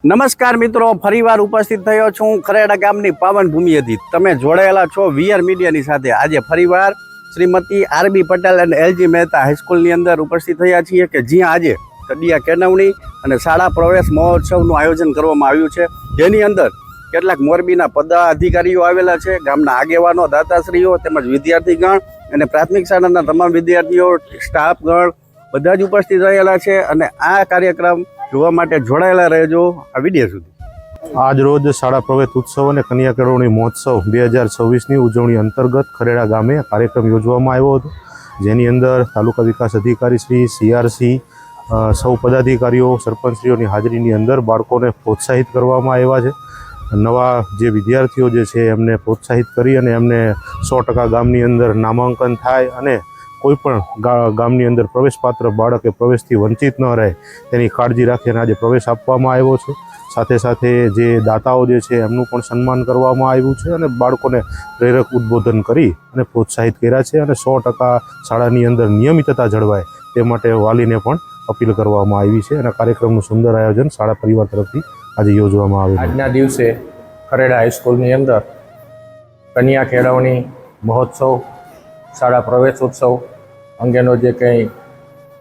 નમસ્કાર મિત્રો, ફરીવાર ઉપસ્થિત થયો છું ખરેડા ગામની પાવન ભૂમિએથી. તમે જોડાયેલા છો વીઆર મીડિયાની સાથે. આજે ફરીવાર શ્રીમતી આરબી પટેલ અને એલજી મહેતા હાઈસ્કૂલની અંદર ઉપસ્થિત થયા છીએ કે જ્યાં આજે કડિયા કેળવણી અને શાળા પ્રવેશ મહોત્સવનું આયોજન કરવામાં આવ્યું છે, જેની અંદર કેટલાક મોરબીના પદાધિકારીઓ આવેલા છે, ગામના આગેવાનો, દાતાશ્રીઓ તેમજ વિદ્યાર્થીગણ અને પ્રાથમિક શાળાના તમામ વિદ્યાર્થીઓ, સ્ટાફગણ બધા જ ઉપસ્થિત રહેલા છે. અને આ કાર્યક્રમ જોવા માટે જોડાયેલા રહેજો આ વિડીયો સુધી. આજ રોજ શાળા પ્રવેશ ઉત્સવ અને કન્યા કેળવણી મહોત્સવ 2026ની ઉજવણી અંતર્ગત ખરેડા ગામે કાર્યક્રમ યોજવામાં આવ્યો હતો, જેની અંદર તાલુકા વિકાસ અધિકારી શ્રી CRC, સૌ પદાધિકારીઓ, સરપંચશ્રીઓની હાજરીની અંદર બાળકોને પ્રોત્સાહિત કરવામાં આવ્યા છે. નવા જે વિદ્યાર્થીઓ જે છે એમને પ્રોત્સાહિત કરી અને એમને 100% ગામની અંદર નામાંકન થાય અને કોઈ પણ ગામની અંદર પ્રવેશપાત્ર બાળકે પ્રવેશથી વંચિત ન રહે તેની કાળજી રાખી અને આજે પ્રવેશ આપવામાં આવ્યો છે. સાથે સાથે જે દાતાઓ જે છે એમનું પણ સન્માન કરવામાં આવ્યું છે અને બાળકોને પ્રેરક ઉદ્બોધન કરી અને પ્રોત્સાહિત કર્યા છે અને 100% શાળાની અંદર નિયમિતતા જળવાય તે માટે વાલીને પણ અપીલ કરવામાં આવી છે. અને કાર્યક્રમનું સુંદર આયોજન શાળા પરિવાર તરફથી આજે યોજવામાં આવ્યું. આજના દિવસે ખરેડા હાઈસ્કૂલની અંદર કન્યા કેળવણી મહોત્સવ, શાળા પ્રવેશ ઉત્સવ અંગેનો જે કંઈ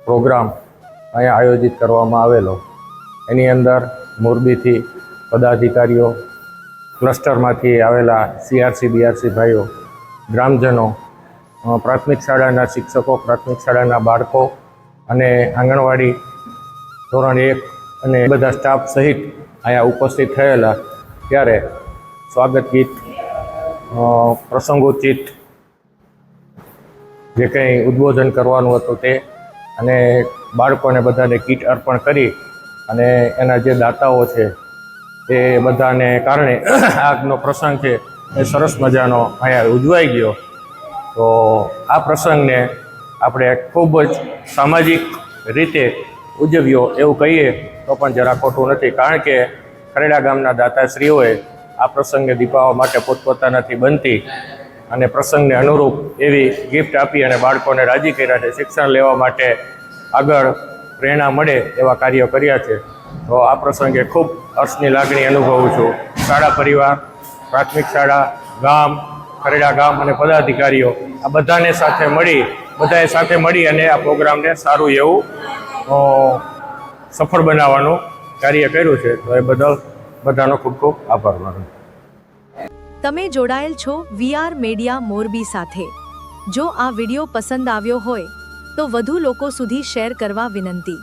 પ્રોગ્રામ અહીંયા આયોજિત કરવામાં આવેલો, એની અંદર મોરબીથી પદાધિકારીઓ, ક્લસ્ટરમાંથી આવેલા CRC BRC ભાઈઓ, ગ્રામજનો, પ્રાથમિક શાળાના શિક્ષકો, પ્રાથમિક શાળાના બાળકો અને આંગણવાડી ધોરણ 1 અને બધા સ્ટાફ સહિત અહીંયા ઉપસ્થિત થયેલા. ત્યારે સ્વાગત ગીત, પ્રસંગોચિત જે કંઈ ઉદ્બોધન કરવાનું હતું તે, અને બાળકોને બધાને કીટ અર્પણ કરી અને એના જે દાતાઓ છે એ બધાને કારણે આજનો પ્રસંગ છે એ સરસ મજાનો અહીંયા ઉજવાઈ ગયો. તો આ પ્રસંગને આપણે ખૂબ જ સામાજિક રીતે ઉજવ્યો એવું કહીએ તો પણ જરા ખોટું નથી, કારણ કે ખરેડા ગામના દાતાશ્રીઓએ આ પ્રસંગને દીપાવવા માટે પોતપોતાનાથી બનતી અને પ્રસંગને અનુરૂપ એવી ગિફ્ટ આપી અને બાળકોને રાજી કર્યા છે. શિક્ષણ લેવા માટે આગળ પ્રેરણા મળે એવા કાર્યો કર્યા છે. તો આ પ્રસંગે ખૂબ હર્ષની લાગણી અનુભવું છું. શાળા પરિવાર, પ્રાથમિક શાળા, ગામ, ખરેડા ગામ અને પદાધિકારીઓ આ બધાએ સાથે મળી અને આ પ્રોગ્રામને સારું એવું સફળ બનાવવાનું કાર્ય કર્યું છે. તો એ બદલ બધાનો ખૂબ ખૂબ આભાર માનું. તમે જોડાયેલ છો વીઆર મીડિયા મોરબી સાથે. જો આ વિડિયો પસંદ આવ્યો હોય તો વધુ લોકો સુધી શેર કરવા વિનંતી.